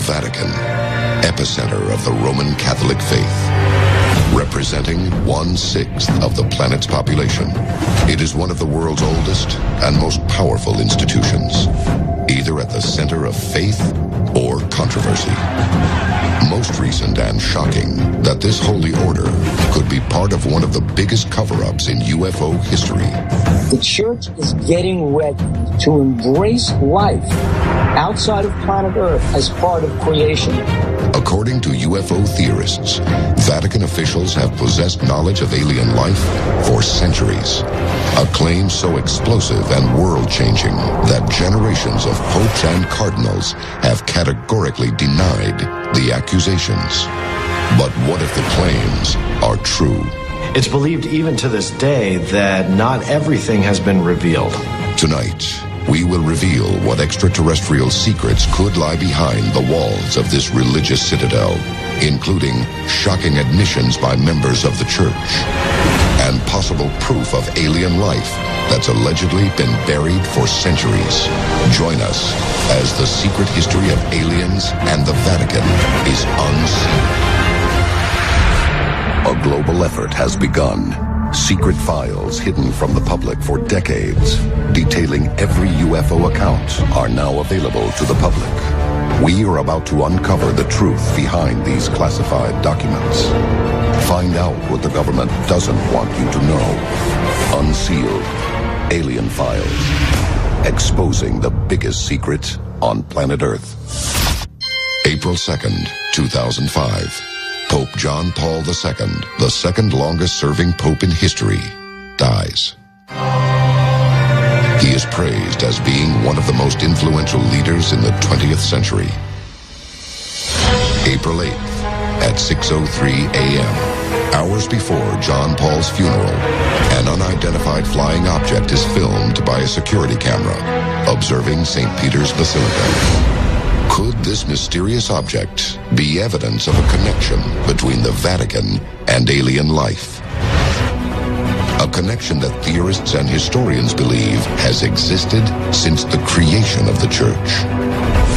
Vatican, epicenter of the Roman Catholic faith. Representing 1/6 of the planet's population, it is one of the world's oldest and most powerful institutions, either at the center of faith or controversy. Most recent and shocking that this holy order could be part of one of the biggest cover-ups in UFO history. The church is getting ready to embrace life outside of planet Earth as part of creation. According to UFO theorists, Vatican officials have possessed knowledge of alien life for centuries. A claim so explosive and world-changing that generations of popes and cardinals have categorically denied the accusations. But what if the claims are true? It's believed even to this day that not everything has been revealed. Tonight, we will reveal what extraterrestrial secrets could lie behind the walls of this religious citadel, including shocking admissions by members of the church and possible proof of alien life that's allegedly been buried for centuries. Join us as the secret history of aliens and the Vatican is unsealed. A global effort has begun. Secret files hidden from the public for decades, detailing every UFO account, are now available to the public. We are about to uncover the truth behind these classified documents. Find out what the government doesn't want you to know. Unsealed Alien Files. Exposing the biggest secret on planet Earth. April 2nd, 2005. Pope John Paul II, the second longest-serving pope in history, dies. He is praised as being one of the most influential leaders in the 20th century. April 8th, at 6:03 a.m., hours before John Paul's funeral, an unidentified flying object is filmed by a security camera observing St. Peter's Basilica. Could this mysterious object be evidence of a connection between the Vatican and alien life? A connection that theorists and historians believe has existed since the creation of the church.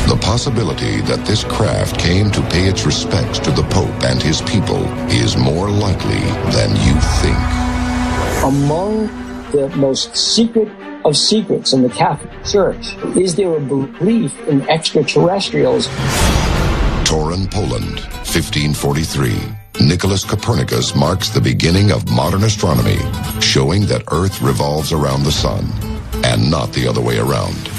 The possibility that this craft came to pay its respects to the Pope and his people is more likely than you think. Among the most secret of secrets in the Catholic Church is there a belief in extraterrestrials. Turin, Poland, 1543. Nicholas Copernicus marks the beginning of modern astronomy, showing that Earth revolves around the sun, and not the other way around.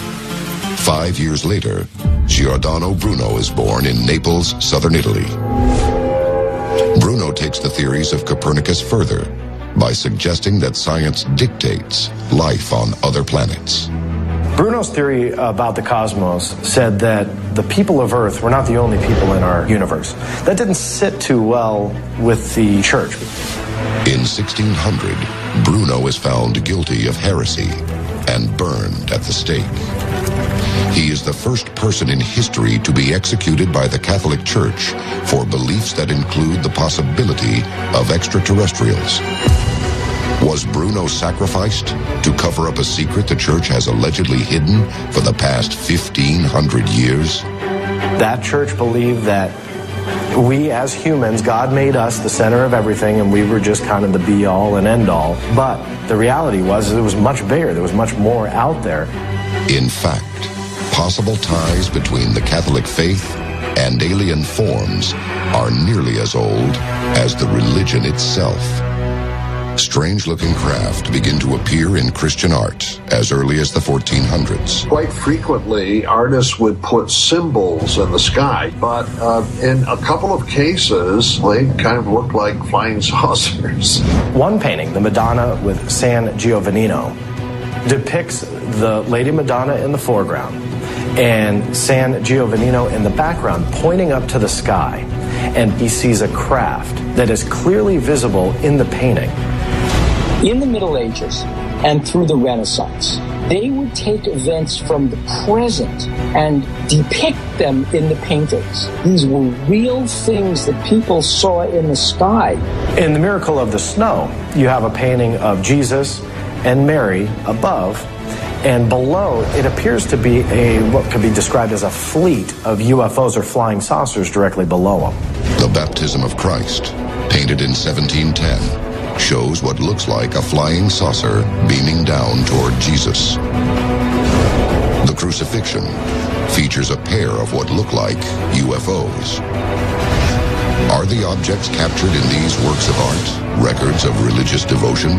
5 years later, Giordano Bruno is born in Naples, southern Italy. Bruno takes the theories of Copernicus further by suggesting that science dictates life on other planets. Bruno's theory about the cosmos said that the people of Earth were not the only people in our universe. That didn't sit too well with the church. In 1600, Bruno is found guilty of heresy and burned at the stake. He is the first person in history to be executed by the Catholic Church for beliefs that include the possibility of extraterrestrials. Was Bruno sacrificed to cover up a secret the church has allegedly hidden for the past 1,500 years? That church believed that we as humans, God made us the center of everything, and we were just kind of the be-all and end-all. But the reality was it was much bigger. There was much more out there. In fact, possible ties between the Catholic faith and alien forms are nearly as old as the religion itself. Strange-looking craft begin to appear in Christian art as early as the 1400s. Quite frequently, artists would put symbols in the sky, but in a couple of cases, they kind of look like flying saucers. One painting, the Madonna with San Giovannino, depicts the Lady Madonna in the foreground and San Giovannino in the background pointing up to the sky, and he sees a craft that is clearly visible in the painting. In the Middle Ages and through the Renaissance, they would take events from the present and depict them in the paintings. These were real things that people saw in the sky. In The Miracle of the Snow, you have a painting of Jesus and Mary above, And below, it appears to be what could be described as a fleet of UFOs or flying saucers directly below them. The baptism of Christ, painted in 1710, shows what looks like a flying saucer beaming down toward Jesus. The crucifixion features a pair of what look like UFOs. Are the objects captured in these works of art records of religious devotion,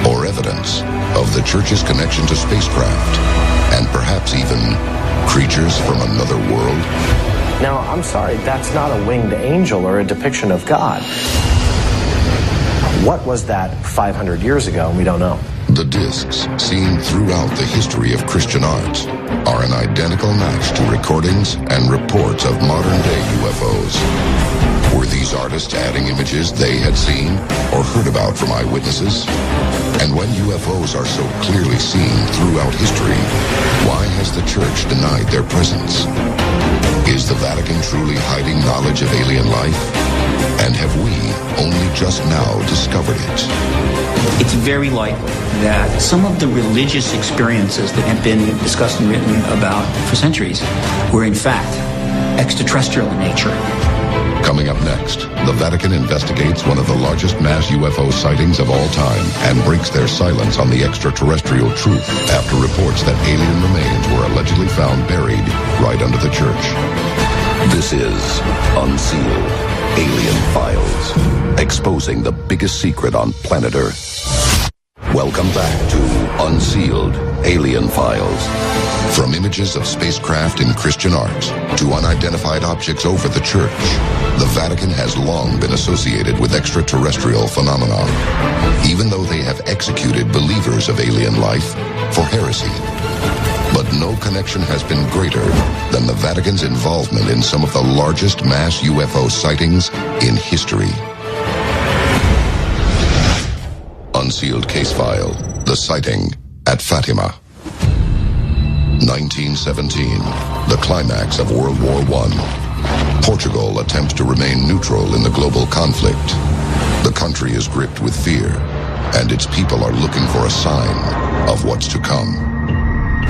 or evidence of the church's connection to spacecraft, and perhaps even creatures from another world? Now, I'm sorry, that's not a winged angel or a depiction of God. What was that 500 years ago? We don't know. The discs, seen throughout the history of Christian art, are an identical match to recordings and reports of modern-day UFOs. Were these artists adding images they had seen or heard about from eyewitnesses? And when UFOs are so clearly seen throughout history, why has the church denied their presence? Is the Vatican truly hiding knowledge of alien life? And have we only just now discovered it? It's very likely that some of the religious experiences that have been discussed and written about for centuries were in fact extraterrestrial in nature. Coming up next, the Vatican investigates one of the largest mass UFO sightings of all time and breaks their silence on the extraterrestrial truth after reports that alien remains were allegedly found buried right under the church. This is Unsealed Alien Files, exposing the biggest secret on planet Earth. Welcome back to Unsealed Alien Files. From images of spacecraft in Christian art to unidentified objects over the church, the Vatican has long been associated with extraterrestrial phenomena, even though they have executed believers of alien life for heresy. But no connection has been greater than the Vatican's involvement in some of the largest mass UFO sightings in history. Unsealed case file, the sighting at Fatima. 1917, the climax of World War I. Portugal attempts to remain neutral in the global conflict. The country is gripped with fear, and its people are looking for a sign of what's to come.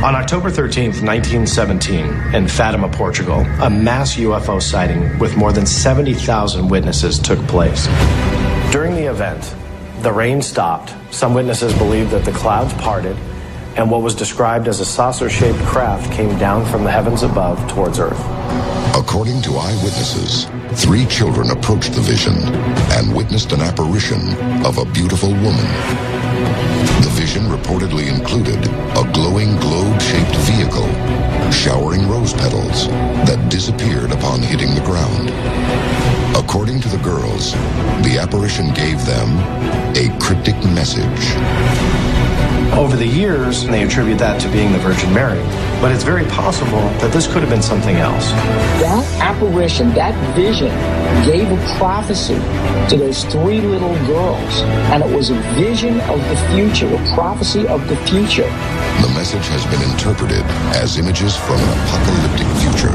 On October 13th, 1917, in Fatima, Portugal, a mass UFO sighting with more than 70,000 witnesses took place. During the event, the rain stopped. Some witnesses believed that the clouds parted, and what was described as a saucer-shaped craft came down from the heavens above towards Earth. According to eyewitnesses, 3 children approached the vision and witnessed an apparition of a beautiful woman. The vision reportedly included a glowing globe-shaped vehicle showering rose petals that disappeared upon hitting the ground. According to the girls, the apparition gave them a cryptic message. Over the years, they attribute that to being the Virgin Mary, but it's very possible that this could have been something else. That apparition, that vision, gave a prophecy to those 3 little girls, and it was a vision of the future, a prophecy of the future. The message has been interpreted as images from an apocalyptic future.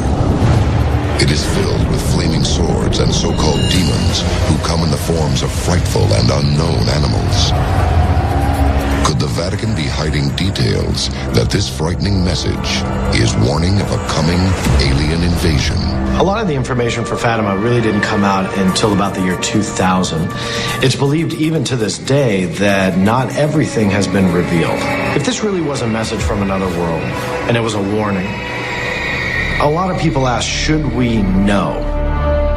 It is filled with flaming swords and so-called demons who come in the forms of frightful and unknown animals. Could the Vatican be hiding details that this frightening message is warning of a coming alien invasion? A lot of the information for Fatima really didn't come out until about the year 2000. It's believed even to this day that not everything has been revealed. If this really was a message from another world, and it was a warning, a lot of people ask, should we know?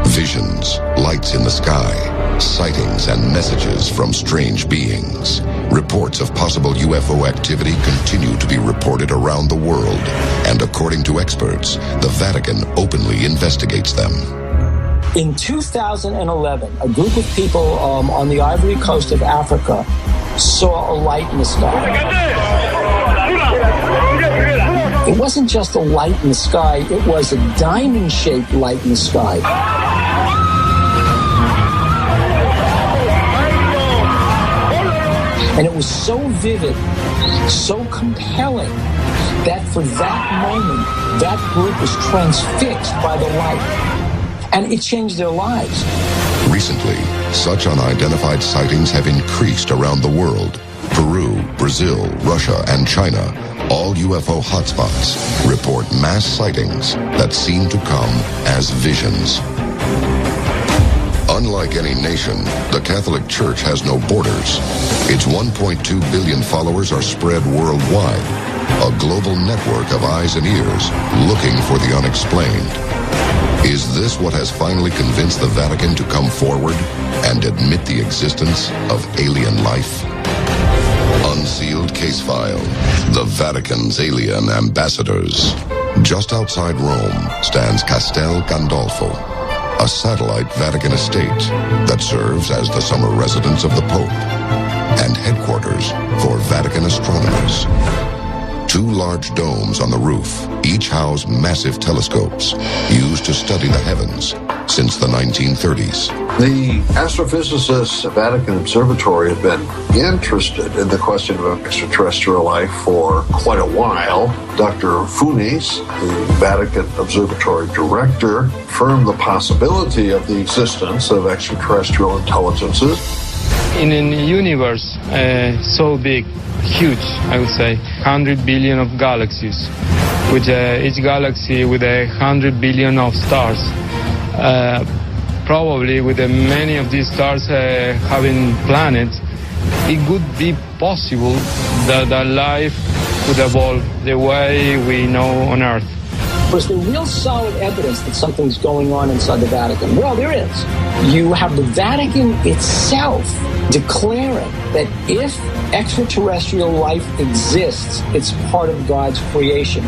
Visions, lights in the sky, sightings and messages from strange beings. Reports of possible UFO activity continue to be reported around the world, and according to experts, the Vatican openly investigates them. In 2011, a group of people on the Ivory Coast of Africa saw a light in the sky. It wasn't just a light in the sky, it was a diamond-shaped light in the sky. And it was so vivid, so compelling, that for that moment, that group was transfixed by the light. And it changed their lives. Recently, such unidentified sightings have increased around the world. Peru, Brazil, Russia, and China all UFO hotspots report mass sightings that seem to come as visions. Unlike any nation, the Catholic Church has no borders. Its 1.2 billion followers are spread worldwide, a global network of eyes and ears looking for the unexplained. Is this what has finally convinced the Vatican to come forward and admit the existence of alien life? Unsealed case file, the Vatican's alien ambassadors. Just outside Rome stands Castel Gandolfo, a satellite Vatican estate that serves as the summer residence of the Pope and headquarters for Vatican astronomers. Two large domes on the roof each house massive telescopes used to study the heavens since the 1930s. The astrophysicists at Vatican Observatory have been interested in the question of extraterrestrial life for quite a while. Dr. Funes, the Vatican Observatory director, affirmed the possibility of the existence of extraterrestrial intelligences. In a universe so big, huge, I would say, 100 billion of galaxies, with each galaxy with 100 billion of stars. Probably with many of these stars having planets, it could be possible that life could evolve the way we know on Earth. Was there real solid evidence that something's going on inside the Vatican? Well, there is. You have the Vatican itself declaring that if extraterrestrial life exists, it's part of God's creation.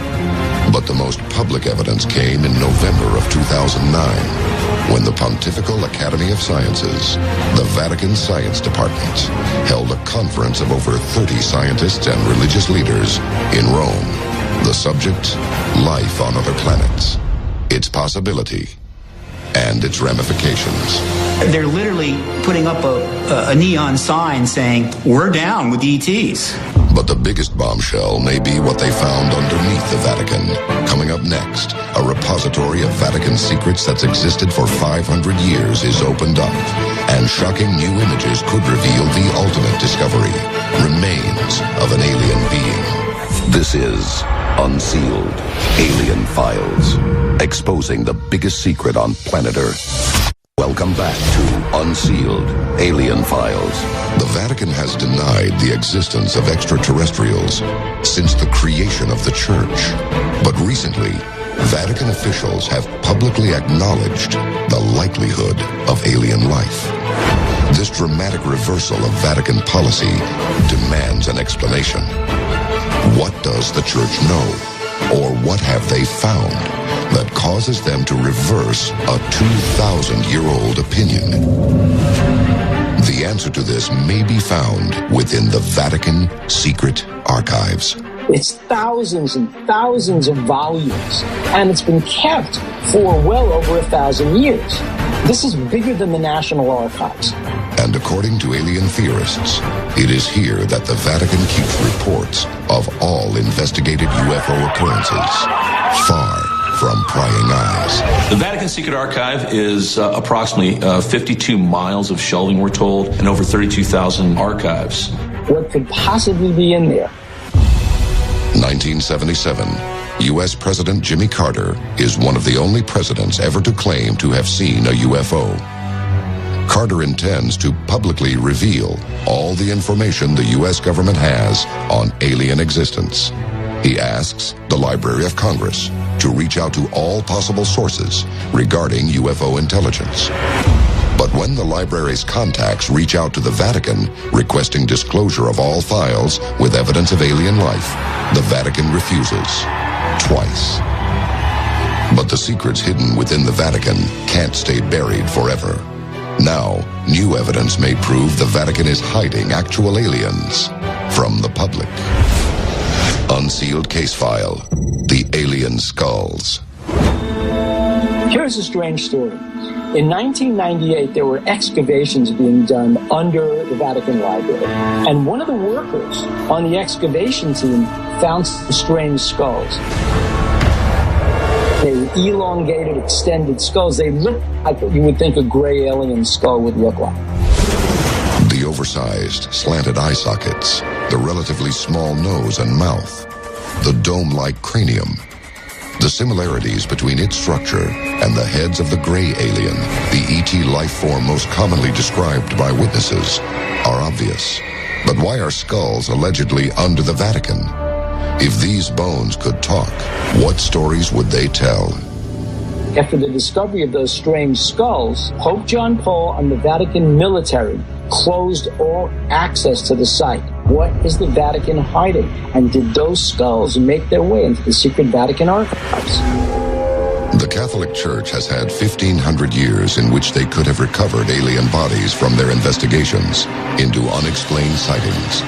But the most public evidence came in November of 2009, when the Pontifical Academy of Sciences, the Vatican Science Department, held a conference of over 30 scientists and religious leaders in Rome. The subject, life on other planets, its possibility, and its ramifications. They're literally putting up a neon sign saying, "We're down with ETs." But the biggest bombshell may be what they found underneath the Vatican. Coming up next, a repository of Vatican secrets that's existed for 500 years is opened up, and shocking new images could reveal the ultimate discovery, remains of an alien being. This is Unsealed Alien Files, exposing the biggest secret on planet Earth. Welcome back to Unsealed Alien Files. The Vatican has denied the existence of extraterrestrials since the creation of the Church. But recently, Vatican officials have publicly acknowledged the likelihood of alien life. This dramatic reversal of Vatican policy demands an explanation. What does the Church know, or what have they found that causes them to reverse a 2,000-year-old opinion? The answer to this may be found within the Vatican secret archives. It's thousands and thousands of volumes, and it's been kept for well over 1,000 years. This is bigger than the National Archives. And according to alien theorists, it is here that the Vatican keeps reports of all investigated UFO occurrences, far from prying eyes. The Vatican Secret Archive is approximately 52 miles of shelving, we're told, and over 32,000 archives. What could possibly be in there? 1977, U.S. President Jimmy Carter is one of the only presidents ever to claim to have seen a UFO. Carter intends to publicly reveal all the information the U.S. government has on alien existence. He asks the Library of Congress to reach out to all possible sources regarding UFO intelligence. But when the library's contacts reach out to the Vatican requesting disclosure of all files with evidence of alien life, the Vatican refuses. Twice. But the secrets hidden within the Vatican can't stay buried forever. Now, new evidence may prove the Vatican is hiding actual aliens from the public. Unsealed case file, the alien skulls. Here's a strange story. In 1998, there were excavations being done under the Vatican Library, and one of the workers on the excavation team found some strange skulls. They were elongated, extended skulls. They looked like what you would think a gray alien skull would look like. The oversized, slanted eye sockets, the relatively small nose and mouth, the dome-like cranium. The similarities between its structure and the heads of the gray alien, the ET life form most commonly described by witnesses, are obvious. But why are skulls allegedly under the Vatican? If these bones could talk, what stories would they tell? After the discovery of those strange skulls, Pope John Paul and the Vatican military closed all access to the site. What is the Vatican hiding? And did those skulls make their way into the secret Vatican archives? The Catholic Church has had 1,500 years in which they could have recovered alien bodies from their investigations into unexplained sightings.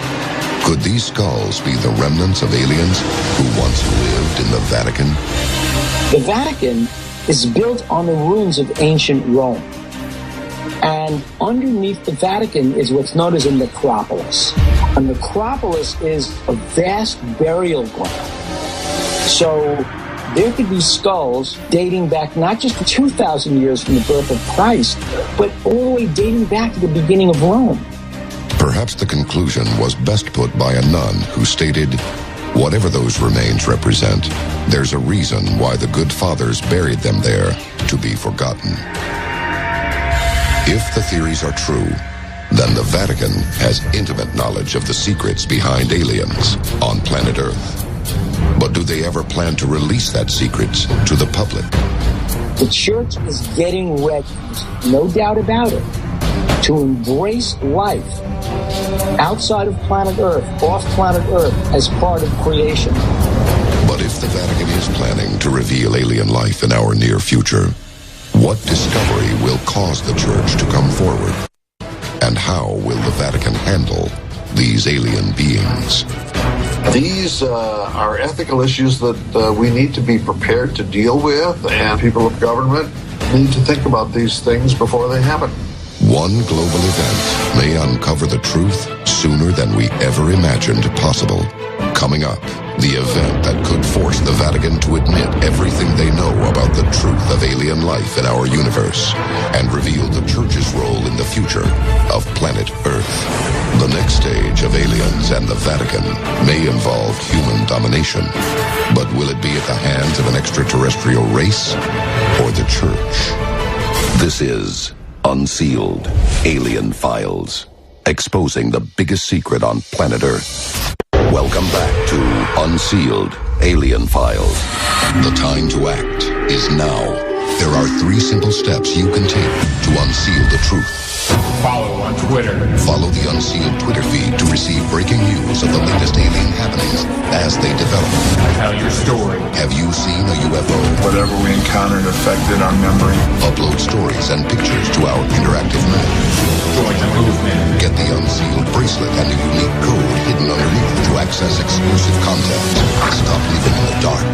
Could these skulls be the remnants of aliens who once lived in the Vatican? The Vatican is built on the ruins of ancient Rome. And underneath the Vatican is what's known as a necropolis. A necropolis is a vast burial ground. So there could be skulls dating back not just 2,000 years from the birth of Christ, but all the way dating back to the beginning of Rome. Perhaps the conclusion was best put by a nun who stated, "Whatever those remains represent, there's a reason why the good fathers buried them there to be forgotten." If the theories are true, then the Vatican has intimate knowledge of the secrets behind aliens on planet Earth. But do they ever plan to release that secrets to the public? The church is getting ready, no doubt about it, to embrace life outside of planet Earth, off planet Earth, as part of creation. But if the Vatican is planning to reveal alien life in our near future, what discovery will cause the church to come forward? And how will the Vatican handle these alien beings? These are ethical issues that we need to be prepared to deal with, and people of government need to think about these things before they happen. One global event may uncover the truth sooner than we ever imagined possible. Coming up, the event that could force the Vatican to admit everything they know about the truth of alien life in our universe and reveal the Church's role in the future of planet Earth. The next stage of aliens and the Vatican may involve human domination, but will it be at the hands of an extraterrestrial race or the Church? This is Unsealed Alien Files, exposing the biggest secret on planet Earth. Welcome back to Unsealed Alien Files. The time to act is now. There are 3 simple steps you can take to unseal the truth. Follow on Twitter. Follow the Unsealed Twitter feed to receive breaking news of the latest alien happenings as they develop. Tell your story. Have you seen a UFO? Whatever we encountered affected our memory. Upload stories and pictures to our interactive map. Join the movement. Get the Unsealed bracelet and a unique code hidden underneath to access exclusive content. Stop living in the dark.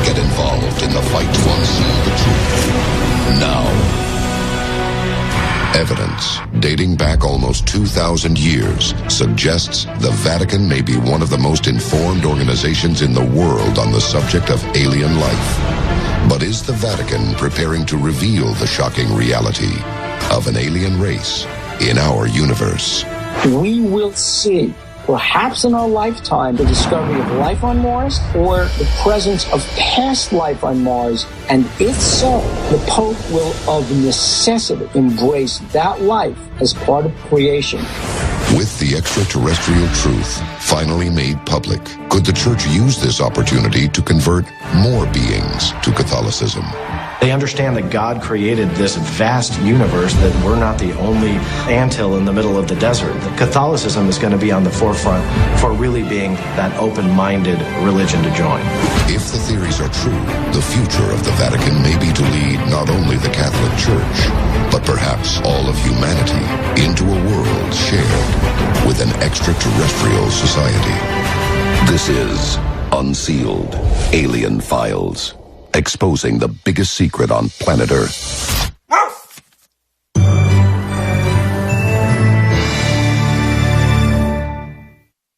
Get involved in the fight to unseal the truth. Now. Evidence dating back almost 2,000 years suggests the Vatican may be one of the most informed organizations in the world on the subject of alien life. But is the Vatican preparing to reveal the shocking reality of an alien race in our universe? We will see, perhaps in our lifetime, the discovery of life on Mars or the presence of past life on Mars. And if so, the Pope will of necessity embrace that life as part of creation. With the extraterrestrial truth finally made public, could the Church use this opportunity to convert more beings to Catholicism? They understand that God created this vast universe, that we're not the only anthill in the middle of the desert. That Catholicism is going to be on the forefront for really being that open-minded religion to join. If the theories are true, the future of the Vatican may be to lead not only the Catholic Church, but perhaps all of humanity into a world shared with an extraterrestrial society. This is Unsealed Alien Files, exposing the biggest secret on planet Earth.